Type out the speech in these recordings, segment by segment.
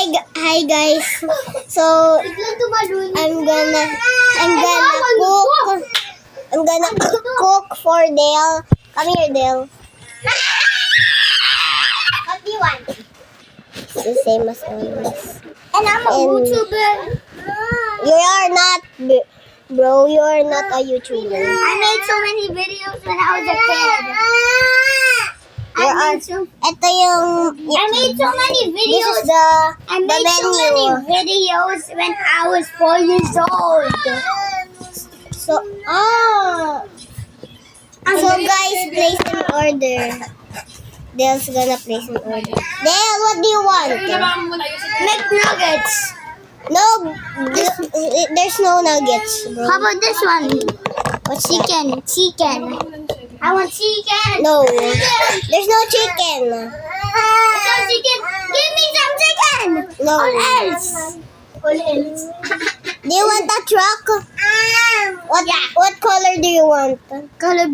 Hi guys. So I'm gonna cook for Dale. Come here, Dale. What do you want? It's the same as always. And I'm a YouTuber. You are not, bro. You are not a YouTuber. I made so many videos when I was a kid. I made so many videos. This is the I made so many videos when I was 4 years old. So guys, place an order. Dale's gonna place an order. Dale, what do you want? McNuggets. No, there's no nuggets, bro. How about this one? What's Chicken. I want chicken. No, there's no chicken. Some chicken. Give me some chicken. No. Or else. Do you want a truck? What color do you want? Color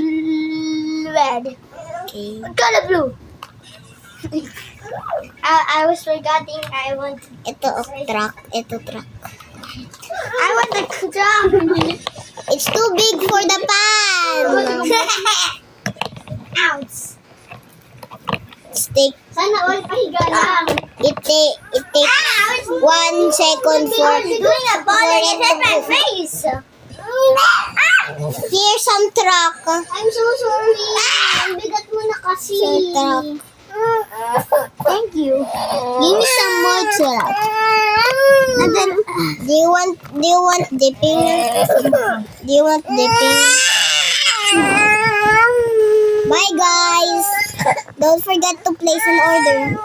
red. Okay. Color blue. I was forgetting. I want. Ito truck. I want the drum. It's too big for the pan. Ouch. Stick. Sana all pahiga lang. It takes 1 second for. Doing a ball and it hit my face. Here's some truck. I'm so sorry. Ang bigat mo na kasi. So, truck. Thank you. Give me some more truck. And then, Do you want dipping? Do you want dipping? Bye guys. Don't forget to place an order.